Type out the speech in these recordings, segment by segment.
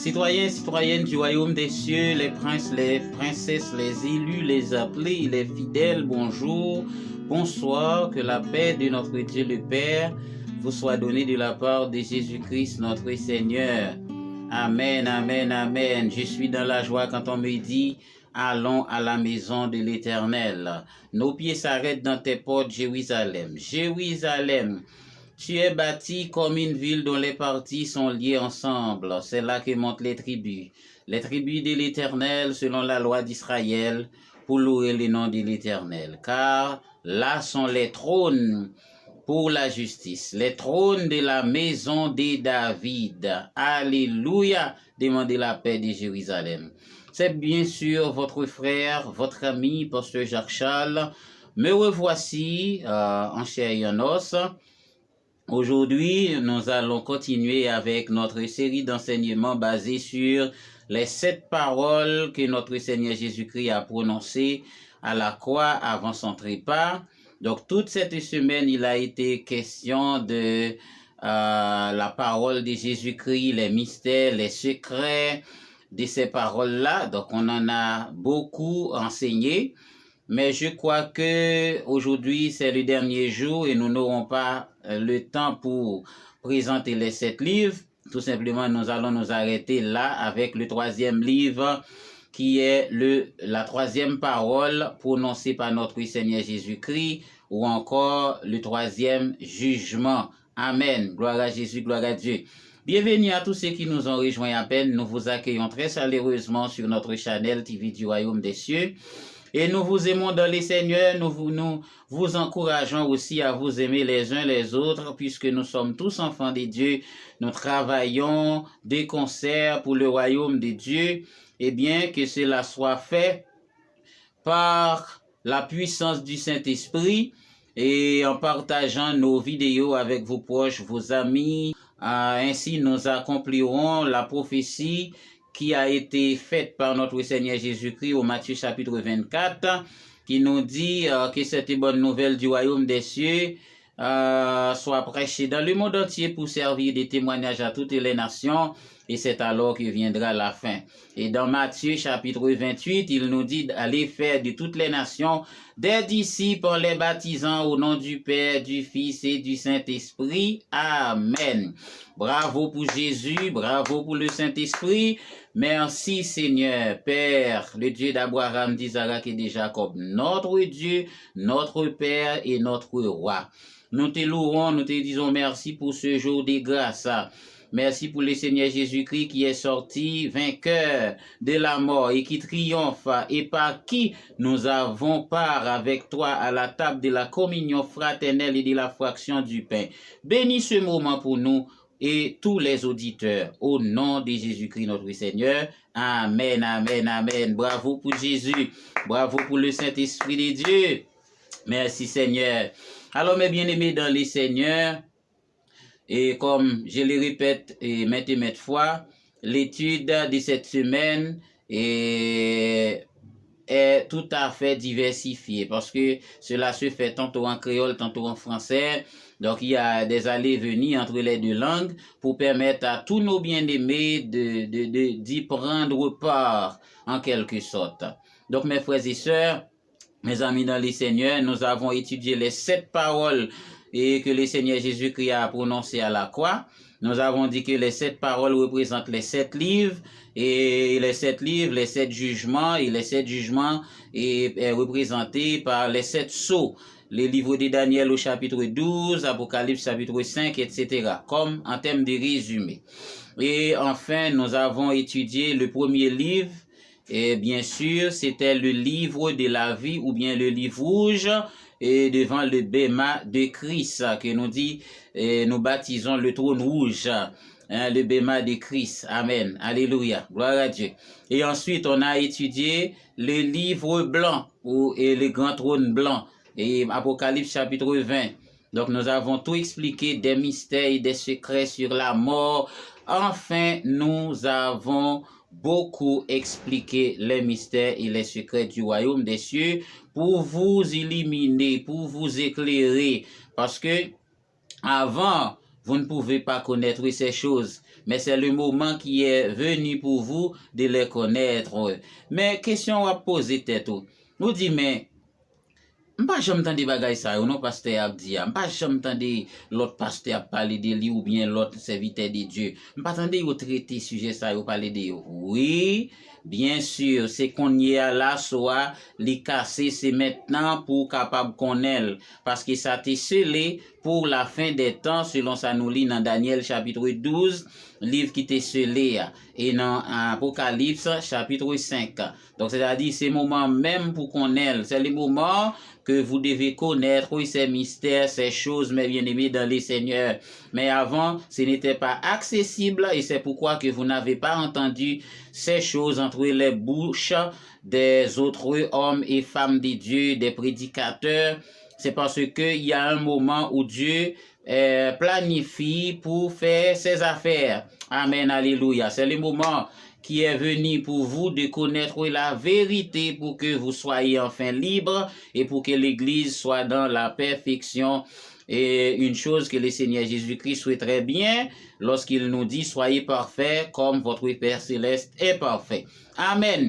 Citoyens, citoyennes du royaume des cieux, les princes, les princesses, les élus, les appelés, les fidèles, bonjour, bonsoir, que la paix de notre Dieu le Père vous soit donnée de la part de Jésus-Christ notre Seigneur. Amen, amen, amen. Je suis dans la joie quand on me dit, allons à la maison de l'Éternel. Nos pieds s'arrêtent dans tes portes, Jérusalem. Jérusalem. Tu es bâti comme une ville dont les parties sont liées ensemble. C'est là que montent les tribus de l'Éternel selon la loi d'Israël, pour louer le nom de l'Éternel. Car là sont les trônes pour la justice, les trônes de la maison de David. Alléluia, demandez la paix de Jérusalem. C'est bien sûr votre frère, votre ami, pasteur Jacques Charles. Me revoici en chair et en os. Aujourd'hui, nous allons continuer avec notre série d'enseignements basés sur les 7 paroles que notre Seigneur Jésus-Christ a prononcées à la croix avant son trépas. Donc, toute cette semaine, il a été question de la parole de Jésus-Christ, les mystères, les secrets de ces paroles-là. Donc, on en a beaucoup enseigné. Mais je crois que aujourd'hui c'est le dernier jour et nous n'aurons pas le temps pour présenter les 7 livres. Tout simplement, nous allons nous arrêter là avec le 3e livre qui est la 3e parole prononcée par notre Seigneur Jésus-Christ, ou encore le 3e jugement. Amen. Gloire à Jésus, gloire à Dieu. Bienvenue à tous ceux qui nous ont rejoints à peine. Nous vous accueillons très chaleureusement sur notre chaîne TV du Royaume des Cieux. Et nous vous aimons dans les Seigneurs, nous vous encourageons aussi à vous aimer les uns les autres, puisque nous sommes tous enfants de Dieu. Nous travaillons de concert pour le royaume de Dieu, et bien que cela soit fait par la puissance du Saint-Esprit et en partageant nos vidéos avec vos proches, vos amis. Ainsi, nous accomplirons la prophétie qui a été faite par notre Seigneur Jésus-Christ au Matthieu chapitre 24, qui nous dit que cette bonne nouvelle du royaume des cieux soit prêchée dans le monde entier pour servir de témoignage à toutes les nations, et c'est alors que viendra la fin. Et dans Matthieu chapitre 28, il nous dit d'aller faire de toutes les nations des disciples en les baptisant au nom du Père, du Fils et du Saint-Esprit. Amen. Bravo pour Jésus, bravo pour le Saint-Esprit. Merci Seigneur, Père, le Dieu d'Abraham, d'Isaac et de Jacob, notre Dieu, notre Père et notre Roi. Nous te louons, nous te disons merci pour ce jour de grâce. Merci pour le Seigneur Jésus-Christ qui est sorti vainqueur de la mort et qui triomphe, et par qui nous avons part avec toi à la table de la communion fraternelle et de la fraction du pain. Bénis ce moment pour nous et tous les auditeurs, au nom de Jésus-Christ notre Seigneur. Amen, amen, amen. Bravo pour Jésus, bravo pour le Saint-Esprit de Dieu. Merci Seigneur. Alors mes bien-aimés dans les Seigneurs, et comme je le répète maintes et maintes fois, l'étude de cette semaine est tout à fait diversifiée, parce que cela se fait tantôt en créole, tantôt en français. Donc il y a des allées-venues entre les deux langues pour permettre à tous nos bien-aimés d'y prendre part en quelque sorte. Donc mes frères et sœurs, mes amis dans les Seigneurs, nous avons étudié les 7 paroles et que le Seigneur Jésus-Christ a prononcées à la croix. Nous avons dit que les 7 paroles représentent les 7 livres, et les 7 livres, les 7 jugements, et les 7 jugements est représenté par les 7 sceaux. Les livres de Daniel au chapitre 12, Apocalypse chapitre 5, etc. Comme en termes de résumé. Et enfin, nous avons étudié le premier livre, et bien sûr, c'était le livre de la vie, ou bien le livre rouge, et devant le bema de Christ, que nous dit, nous baptisons le trône rouge, le bema de Christ. Amen. Alléluia. Gloire à Dieu. Et ensuite, on a étudié le livre blanc, et le grand trône blanc, et Apocalypse chapitre 20. Donc, nous avons tout expliqué, des mystères et des secrets sur la mort. Enfin, nous avons beaucoup expliqué les mystères et les secrets du royaume des cieux pour vous illuminer, pour vous éclairer. Parce que avant vous ne pouvez pas connaître ces choses, mais c'est le moment qui est venu pour vous de les connaître. Mais question à poser tête, nous dit mais m'pas jamais entendu bagay ça ou non pasteur a dit m'pas jamais entendu l'autre pasteur parler de lui ou bien l'autre serviteur de Dieu m'pas entendu ou traiter sujet ça ou parler de oui bien sûr c'est qu'on y a là soit les casser c'est maintenant pour capable connaître parce que ça t'est scellé pour la fin des temps selon ça nous lit dans Daniel chapitre 12 livre qui t'est scellé et dans Apocalypse chapitre 5 donc c'est-à-dire c'est moment même pour connaître c'est le moment que vous devez connaître ces mystères, ces choses, mes bien-aimés dans les Seigneurs. Mais avant, ce n'était pas accessible et c'est pourquoi que vous n'avez pas entendu ces choses entre les bouches des autres hommes et femmes de Dieu, des prédicateurs. C'est parce qu'il y a un moment où Dieu planifie pour faire ses affaires. Amen, alléluia. C'est le moment qui est venu pour vous de connaître la vérité pour que vous soyez enfin libres et pour que l'Église soit dans la perfection. Et une chose que le Seigneur Jésus-Christ souhaiterait bien lorsqu'il nous dit « Soyez parfaits comme votre Père Céleste est parfait ». Amen.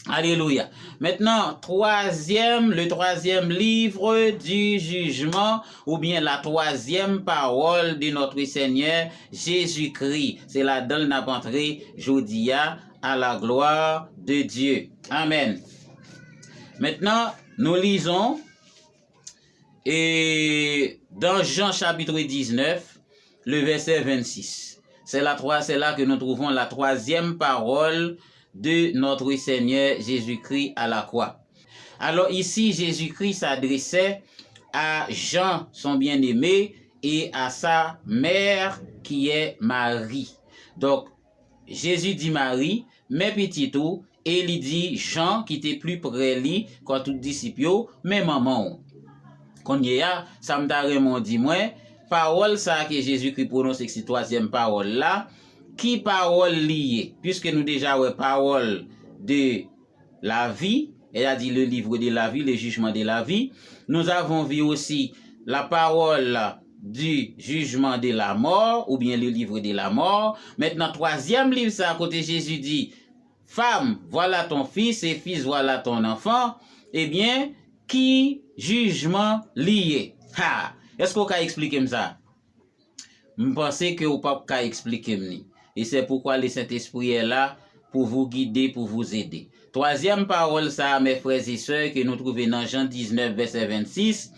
Alléluia. Maintenant, le troisième livre du jugement, ou bien la troisième parole de notre Seigneur Jésus-Christ. C'est là-dedans n'a pas entré, Jodia, à la gloire de Dieu. Amen. Maintenant, nous lisons, et dans Jean chapitre 19, le verset 26. C'est là que nous trouvons la troisième parole de notre Seigneur Jésus-Christ à la croix. Alors ici, Jésus-Christ s'adressait à Jean, son bien-aimé, et à sa mère qui est Marie. Donc, Jésus dit Marie, mais petit tout, et il dit Jean qui était plus près lui, quand tout disciple, mais maman. Quand il y a, ça me t'a dit moi, parole ça que Jésus-Christ prononce, c'est cette troisième parole là, qui parole liée, puisque nous déjà ouais parole de la vie, elle a dit le livre de la vie, le jugement de la vie. Nous avons vu aussi la parole du jugement de la mort, ou bien le livre de la mort. Maintenant, troisième livre, ça à côté Jésus dit, femme, voilà ton fils, et fils, voilà ton enfant. Eh bien, qui jugement lié? Ha! Est-ce qu'on peut expliquer ça? Je pense que vous ne pouvez pas expliquer. Et c'est pourquoi le Saint-Esprit est là pour vous guider, pour vous aider. Troisième parole, ça, mes frères et sœurs, que nous trouvons dans Jean 19, verset 26.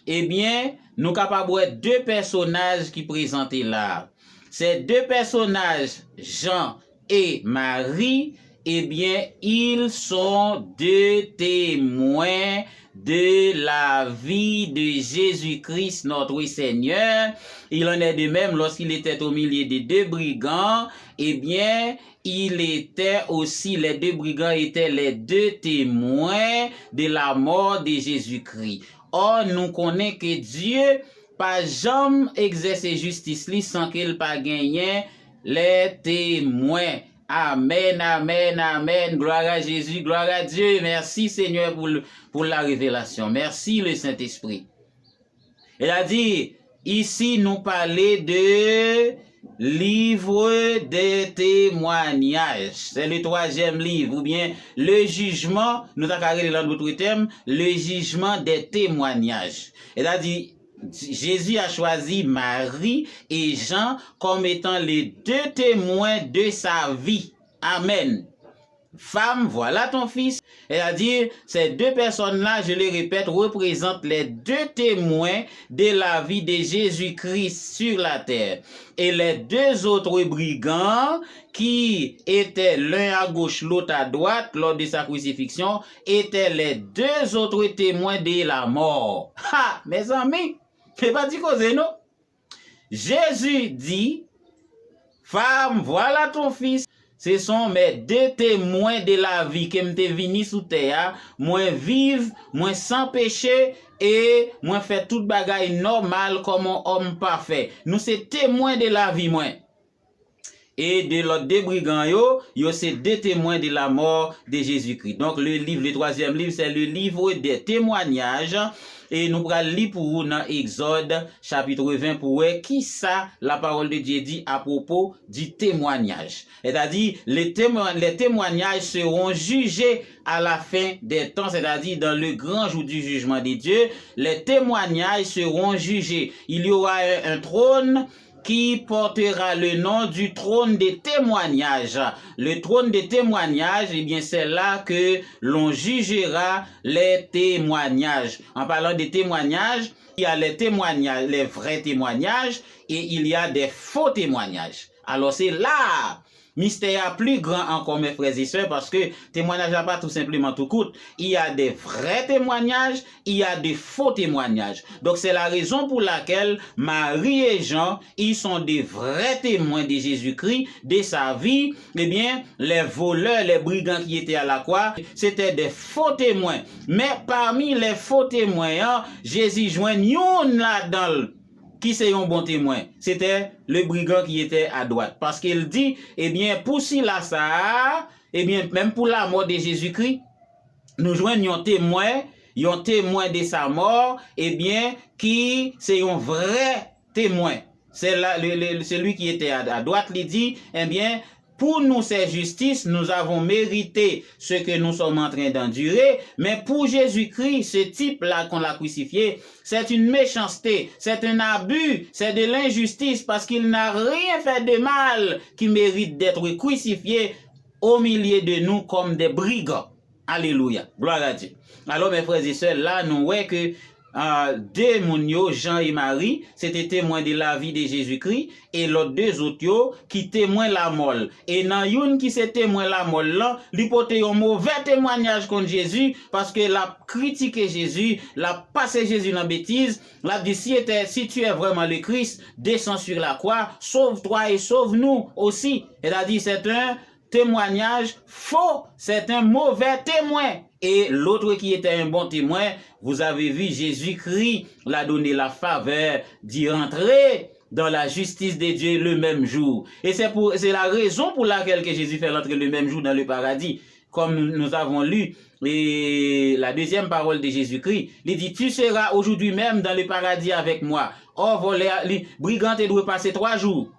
Eh bien, nous sommes capables de deux personnages qui présentent là. Ces deux personnages, Jean et Marie, eh bien, ils sont deux témoins de la vie de Jésus-Christ, notre Seigneur. Il en est de même lorsqu'il était au milieu des deux brigands, eh bien, les deux brigands étaient les deux témoins de la mort de Jésus-Christ. Or, nous connaissons que Dieu, pas jamais exercer justice sans qu'il pas gagné les témoins. Amen, amen, amen. Gloire à Jésus, gloire à Dieu. Merci Seigneur pour la révélation. Merci le Saint-Esprit. Il a dit, ici nous parlons de livre des témoignages. C'est le troisième livre, ou bien le jugement, nous avons carré dans notre thème, le jugement des témoignages. Il a dit, Jésus a choisi Marie et Jean comme étant les deux témoins de sa vie. Amen. Femme, voilà ton fils. Elle a dit, ces deux personnes-là, je les répète, représentent les deux témoins de la vie de Jésus-Christ sur la terre. Et les deux autres brigands, qui étaient l'un à gauche, l'autre à droite, lors de sa crucifixion, étaient les deux autres témoins de la mort. Ha, mes amis, c'est pas dit cause, non? Jésus dit, femme, voilà ton fils. Ce sont mes deux témoins de la vie qui m'étaient venus sous terre, moi vive, moi sans péché et moi fait toute bagaille normale comme un homme parfait. Nous c'est témoins de la vie moi. et de l'autre deux brigands, yo c'est deux témoins de la mort de Jésus-Christ. Donc le troisième livre, c'est le livre des témoignages. Et nous allons lire pour vous dans Exode chapitre 20 pour voir qui ça la parole de Dieu dit à propos du témoignage. C'est-à-dire les témoignages seront jugés à la fin des temps, c'est-à-dire dans le grand jour du jugement de Dieu, les témoignages seront jugés. Il y aura un trône qui portera le nom du trône des témoignages. Le trône des témoignages, eh bien, c'est là que l'on jugera les témoignages. En parlant des témoignages, il y a les témoignages, les vrais témoignages, et il y a des faux témoignages. Alors, c'est là mystère plus grand encore, mes frères et sœurs, parce que témoignage n'a pas tout simplement tout coûte. Il y a des vrais témoignages, il y a des faux témoignages. Donc c'est la raison pour laquelle Marie et Jean, ils sont des vrais témoins de Jésus-Christ, de sa vie. Eh bien, les voleurs, les brigands qui étaient à la croix, c'était des faux témoins. Mais parmi les faux témoins, Jésus joint une là-dedans. Qui c'est un bon témoin? C'était le brigand qui était à droite. Parce qu'il dit, eh bien, pour cela ça, eh bien, même pour la mort de Jésus-Christ, nous joignons un témoin de sa mort, eh bien, qui c'est un vrai témoin. C'est celui qui était à droite, il dit, eh bien, pour nous, c'est justice, nous avons mérité ce que nous sommes en train d'endurer, mais pour Jésus-Christ, ce type-là qu'on l'a crucifié, c'est une méchanceté, c'est un abus, c'est de l'injustice, parce qu'il n'a rien fait de mal qui mérite d'être crucifié au milieu de nous comme des brigands. Alléluia, gloire à Dieu. Alors mes frères et sœurs, là, nous voyons que deux mounio, Jean et Marie, c'était témoins de la vie de Jésus-Christ, et l'autre deux autres qui témoignent la mort. Et dans une qui se témoigne la mort là, l'hypothèse un mauvais témoignage contre Jésus, parce que la critiqué Jésus, la passé Jésus dans bêtise, la dit si tu es vraiment le Christ, descends sur la croix, sauve-toi et sauve-nous aussi. Elle a dit c'est un témoignage faux, c'est un mauvais témoin. Et l'autre qui était un bon témoin, vous avez vu, Jésus-Christ l'a donné la faveur d'y entrer dans la justice de Dieu le même jour. Et c'est la raison pour laquelle que Jésus fait l'entrée le même jour dans le paradis. Comme nous avons lu la deuxième parole de Jésus-Christ, il dit, tu seras aujourd'hui même dans le paradis avec moi. Or, les brigands doivent passer 3 jours.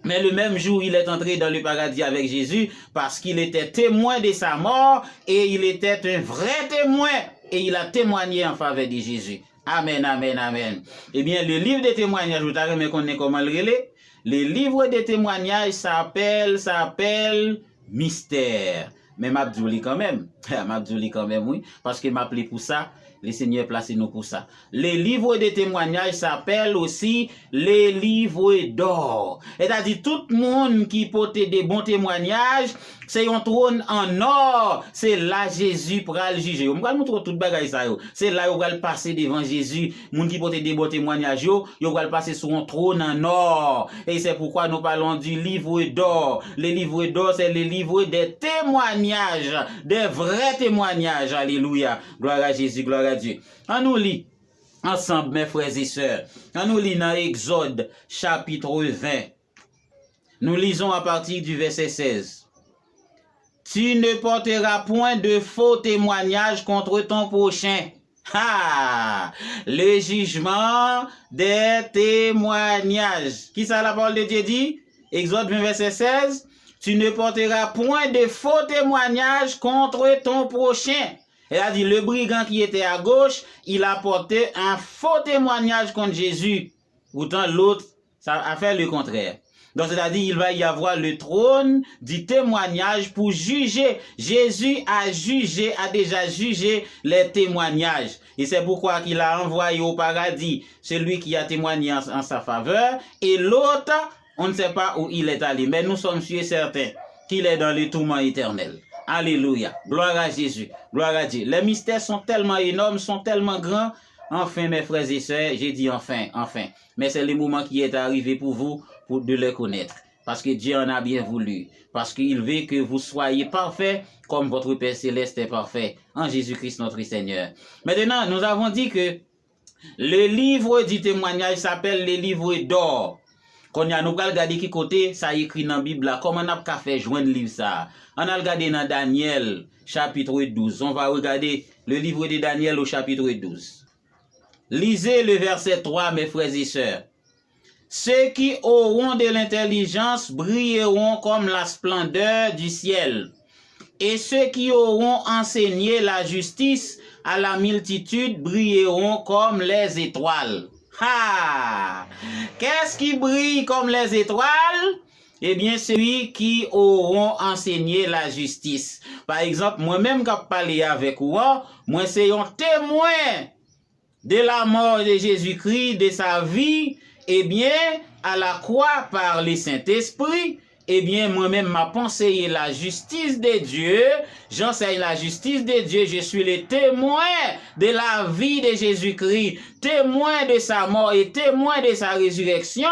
Mais le même jour, il est entré dans le paradis avec Jésus parce qu'il était témoin de sa mort et il était un vrai témoin et il a témoigné en faveur de Jésus. Amen, amen, amen. Eh bien, le livre des témoignages, vous savez comment le relais? Le livre des témoignages s'appelle Mystère. Mais m'abdouli quand même. M'abdouli quand même, oui. Parce que m'appelé pour ça. Le Seigneur placé nous pour ça. Les livres de témoignages s'appellent aussi les livres d'or. C'est-à-dire tout le monde qui porte des bons témoignages, c'est un trône en or. C'est là Jésus pour le juger. On va montrer tout bagaille ça. C'est là où on va passer devant Jésus. Monde qui porte des bons témoignages, on va passer sur un trône en or. Et c'est pourquoi nous parlons du livre d'or. Les livres d'or, c'est les livres des témoignages, des vrais témoignages. Alléluia. Gloire à Jésus, gloire à Dieu. On nous lit ensemble, mes frères et sœurs. On nous lit dans Exode chapitre 20. Nous lisons à partir du verset 16. Tu ne porteras point de faux témoignages contre ton prochain. Ah, le jugement des témoignages. Qui ça la parole de Dieu dit? Exode 20 verset 16. Tu ne porteras point de faux témoignages contre ton prochain. Elle a dit, le brigand qui était à gauche, il a porté un faux témoignage contre Jésus. Pourtant, l'autre, ça a fait le contraire. Donc, c'est-à-dire, il va y avoir le trône du témoignage pour juger. Jésus a déjà jugé les témoignages. Et c'est pourquoi qu'il a envoyé au paradis celui qui a témoigné en sa faveur. Et l'autre, on ne sait pas où il est allé. Mais nous sommes sûrs et certains qu'il est dans le tourment éternel. Alléluia. Gloire à Jésus. Gloire à Dieu. Les mystères sont tellement énormes, sont tellement grands. Enfin, mes frères et sœurs, j'ai dit enfin. Mais c'est le moment qui est arrivé pour vous de le connaître. Parce que Dieu en a bien voulu. Parce qu'il veut que vous soyez parfaits comme votre Père Céleste est parfait. En Jésus-Christ notre Seigneur. Maintenant, nous avons dit que le livre du témoignage s'appelle le livre d'or. Quand y a nous pral regarder qui côté ça écrit dans Bible là, comment on a ka fait joindre livre ça. On a regardé dans Daniel chapitre 12. On va regarder le livre de Daniel au chapitre 12. Lisez le verset 3 mes frères et sœurs. Ceux qui auront de l'intelligence brilleront comme la splendeur du ciel. Et ceux qui auront enseigné la justice à la multitude brilleront comme les étoiles. Ah! Qu'est-ce qui brille comme les étoiles? Eh bien, celui qui auront enseigné la justice. Par exemple, moi-même, quand je parle avec vous, moi, c'est un témoin de la mort de Jésus-Christ, de sa vie, eh bien, à la croix par le Saint-Esprit, eh bien, moi-même, m'a conseillé la justice de Dieu, j'enseigne la justice de Dieu, je suis le témoin de la vie de Jésus-Christ, témoin de sa mort et témoin de sa résurrection.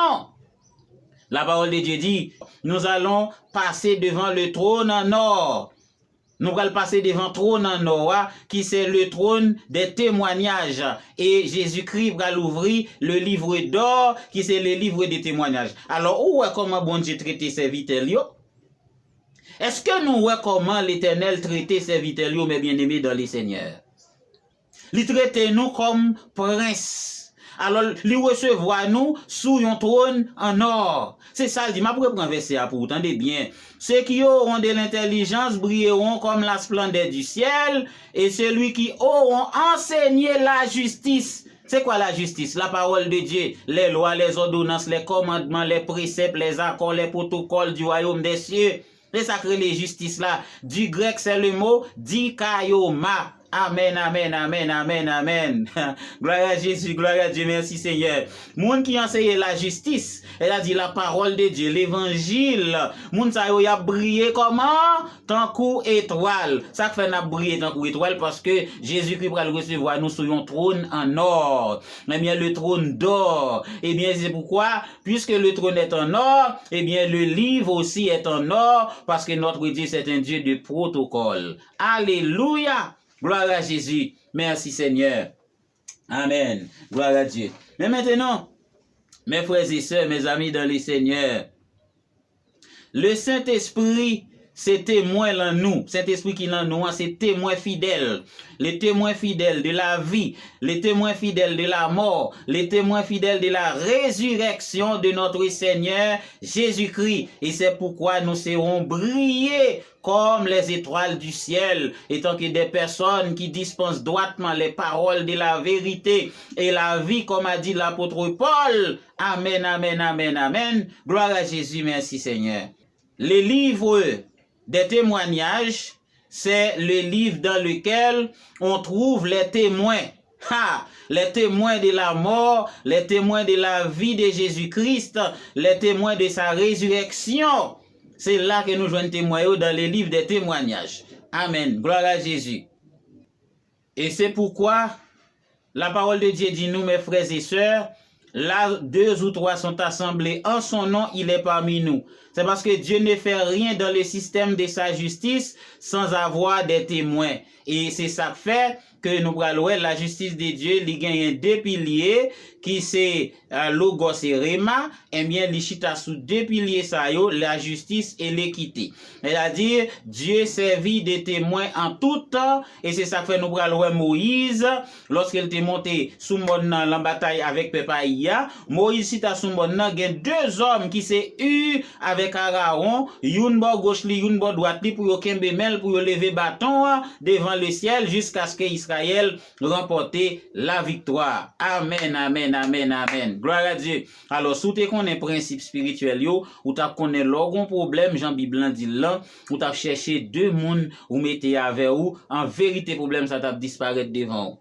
La parole de Dieu dit, nous allons passer devant le trône en or. Nous allons passer devant le trône en or, qui c'est le trône des témoignages. Et Jésus-Christ va l'ouvrir le livre d'or, qui c'est le livre des témoignages. Alors, où est comment bon Dieu traite ses serviteurs? Est-ce que nous voyons comment l'Éternel traite ses serviteurs, mes bien-aimés dans les seigneurs? Il traite nous comme prince. Alors, il recevoir nous sous un trône en or. C'est ça, il dit, ma pour prendre verset pour entendez bien. Ceux qui auront de l'intelligence brilleront comme la splendeur du ciel, et celui qui auront enseigné la justice. C'est quoi la justice? La parole de Dieu, les lois, les ordonnances, les commandements, les préceptes, les accords, les protocoles du royaume des cieux. C'est ça que les justices là. Du grec, c'est le mot dikaioma. Amen, amen, amen, amen, amen. Gloire à Jésus, gloire à Dieu, merci Seigneur. Moun qui enseigne la justice, elle a dit la parole de Dieu, l'évangile. Moun sa yo y a brillé comment? Tant qu'ou étoile. Ça fait n'a brillé tant qu'ou étoile parce que Jésus-Christ va le recevoir nous sur un trône en or. Eh bien, le trône d'or. Eh bien, c'est pourquoi, puisque le trône est en or, eh bien, le livre aussi est en or parce que notre Dieu, c'est un Dieu de protocole. Alléluia. Gloire à Jésus. Merci Seigneur. Amen. Gloire à Dieu. Mais maintenant, mes frères et sœurs, mes amis dans le Seigneur, le Saint-Esprit, c'est témoin en nous. Saint-Esprit qui est en nous, c'est témoin fidèle. Les témoins fidèles de la vie, les témoins fidèles de la mort, les témoins fidèles de la résurrection de notre Seigneur Jésus-Christ. Et c'est pourquoi nous serons briller comme les étoiles du ciel, étant que des personnes qui dispensent droitement les paroles de la vérité et la vie, comme a dit l'apôtre Paul. Amen, amen, amen, amen. Gloire à Jésus, merci Seigneur. Les livres des témoignages, c'est le livre dans lequel on trouve les témoins. Les témoins de la mort, les témoins de la vie de Jésus-Christ, les témoins de sa résurrection. C'est là que nous joignons témoins dans les livres des témoignages. Amen. Gloire à Jésus. Et c'est pourquoi la parole de Dieu dit nous, mes frères et sœurs, là, 2 ou 3 sont assemblés en son nom, il est parmi nous. C'est parce que Dieu ne fait rien dans le système de sa justice sans avoir des témoins. Et c'est ça fait que nous prenons la justice de Dieu, il y a 2 piliers qui c'est Logos et Rema, et bien les chita sous 2 piliers ça yo, la justice et l'équité. C'est-à-dire Dieu servit des témoins en tout temps, et c'est ça que fait nous prenons Moïse lorsqu'il était monté sous mon en bataille avec Pepaïa. Moïse cita sous mon il y a 2 hommes qui s'est eu avec Aaron, une bord gauche li, une bord droite li, pour yo kembe mel, pour yo lever bâton devant le ciel jusqu'à ce que Israël remporte la victoire. Amen, amen, amen, amen. Gloire à Dieu. Alors, si tu connais principe spirituel yo, ou tu connais l'orgon problème, Jean Biblan dit là, ou tu cherché 2 moun ou mettez avec ou, en vérité problème ça t'a disparaître devant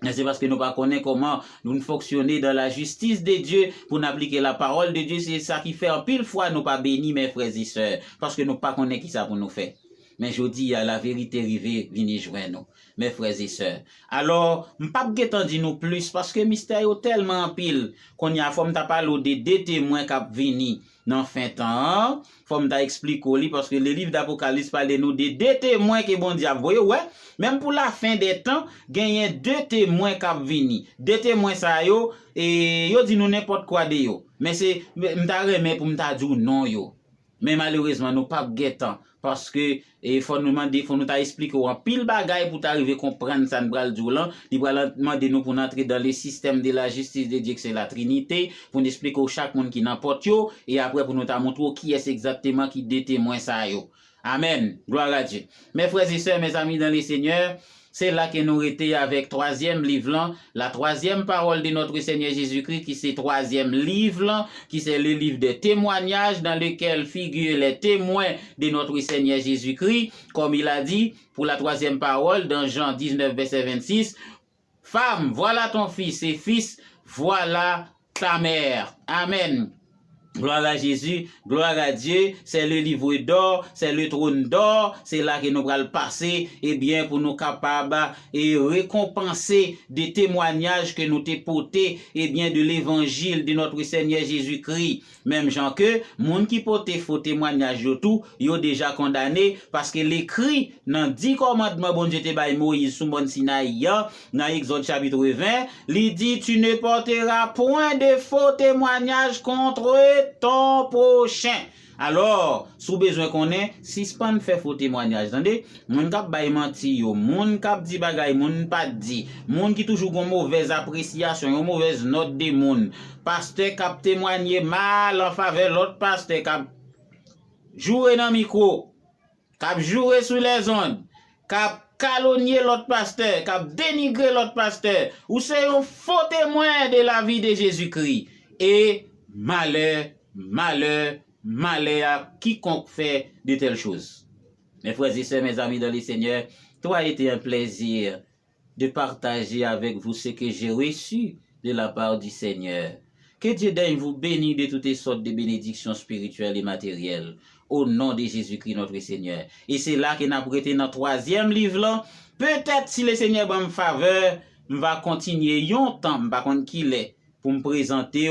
vous. C'est parce que nous ne connaissons pas comment nous fonctionner dans la justice de Dieu pour appliquer la parole de Dieu. C'est ça qui fait en pile fois nous pas bénis, mes frères et sœurs, parce que nous ne connaissons pas qui ça pour nous faire. Mais je dis à la vérité rivée, venez joindre nous, mes frères et sœurs. Alors, je ne vais pas dire nous plus, parce que le mystère est tellement en pile, qu'on y a faut me parler de 2 témoins qui viennent dans fin temps. Faut me expliquer, parce que le livre d'Apocalypse parle de nous de 2 témoins qui bon diable. Voyez, ouais, même pour la fin des temps, il y a 2 témoins qui viennent. 2 témoins ça yo, et yo dit nous n'importe quoi de yo. Mais c'est m'ta remet pour m'ta dire non yo. Mais malheureusement nous pas guettant parce que il faut nous demander, faut nous ta expliquer en pile bagay pour t'arriver comprendre ça n'bral dou lan, il va demander nous pour entrer dans le système de la justice de Dieu que c'est la Trinité, pour nous expliquer chaque monde qui n'importe yo et après pour nous ta montrer qui est exactement qui des témoins ça yo. Amen. Gloire à Dieu. Mes frères et sœurs, mes amis dans le Seigneur, c'est là que nous étions avec troisième livre là, la troisième parole de notre Seigneur Jésus-Christ, qui c'est troisième livre là, qui c'est le livre de témoignages dans lequel figurent les témoins de notre Seigneur Jésus-Christ, comme il a dit pour la troisième parole dans Jean 19 verset 26, femme, voilà ton fils, et fils, voilà ta mère. Amen. Gloire à Jésus, gloire à Dieu, c'est le livre d'or, c'est le trône d'or, c'est là que nous allons passer, et bien pour nous capables et récompenser des témoignages que nous t'ai portés, et bien de l'évangile de notre Seigneur Jésus-Christ. Même gens que, moun qui porte faux témoignages de tout, yo déjà condamné, parce que l'écrit, dans 10 commandements, bon Dieu te bail Moïse sous Mont Sinaï, dans Exode chapitre 20, il dit, tu ne porteras point de faux témoignages contre eux, ton prochain. Alors, sous besoin qu'on ait, si ce pas fait faux témoignage, attendez, moun kap bay menti yo, moun kap di bagay, moun pas di, moun qui toujours gon mauvaise appréciation, une mauvaise note de moun, pasteur kap témoigner mal en faveur l'autre pasteur kap jouer dans micro, kap jouer sous les ondes, kap calomnier l'autre pasteur, kap dénigrer l'autre pasteur, ou c'est un faux témoin de la vie de Jésus-Christ. Et malheur, malheur, malheur à quiconque fait de telles choses. Mes frères et sœurs, mes amis dans le Seigneur, toi a été un plaisir de partager avec vous ce que j'ai reçu de la part du Seigneur. Que Dieu daigne vous bénir de toutes sortes de bénédictions spirituelles et matérielles. Au nom de Jésus-Christ notre Seigneur. Et c'est là que nous avons prêté notre troisième livre là. Peut-être si le Seigneur va me faveur, je vais continuer longtemps, par contre qu'il est, pour me présenter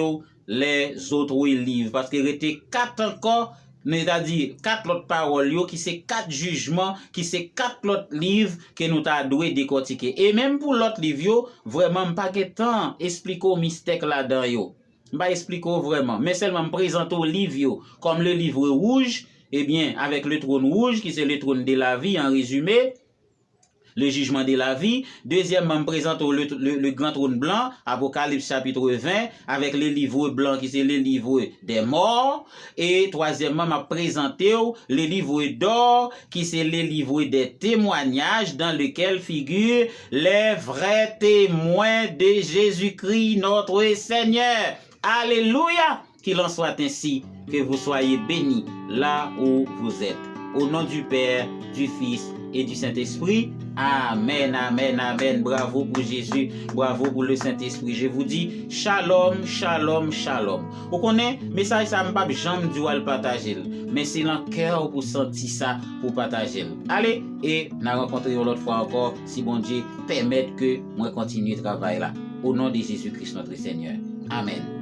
les autres livres. Parce qu'il était 4 encore, c'est-à-dire 4 autres paroles, qui c'est 4 jugements, qui c'est 4 autres livres que nous avons décortiquer. Et même pour l'autre livre, vraiment, pas de temps expliquer au mystère là-dedans. Je vais expliquer vraiment, mais seulement me présenter au livre, comme le livre rouge, eh bien, avec le trône rouge, qui c'est le trône de la vie, en résumé, le jugement de la vie. Deuxièmement, me présente le grand trône blanc, Apocalypse chapitre 20, avec le livre blanc qui c'est le livre des morts. Et troisièmement, m'a présenté le livre d'or qui c'est le livre des témoignages dans lequel figurent les vrais témoins de Jésus-Christ notre Seigneur. Alléluia! Qu'il en soit ainsi, que vous soyez bénis là où vous êtes. Au nom du Père, du Fils et du Saint-Esprit. Amen, amen, amen. Bravo pour Jésus, bravo pour le Saint-Esprit. Je vous dis shalom, shalom, shalom. Vous connaissez, message ça m'a pas jamais dû le partager, mais c'est dans le cœur pour sentir ça, pour partager. Allez, et nous rencontrons l'autre fois encore, si bon Dieu permet que moi continue le travail là. Au nom de Jésus-Christ notre Seigneur. Amen.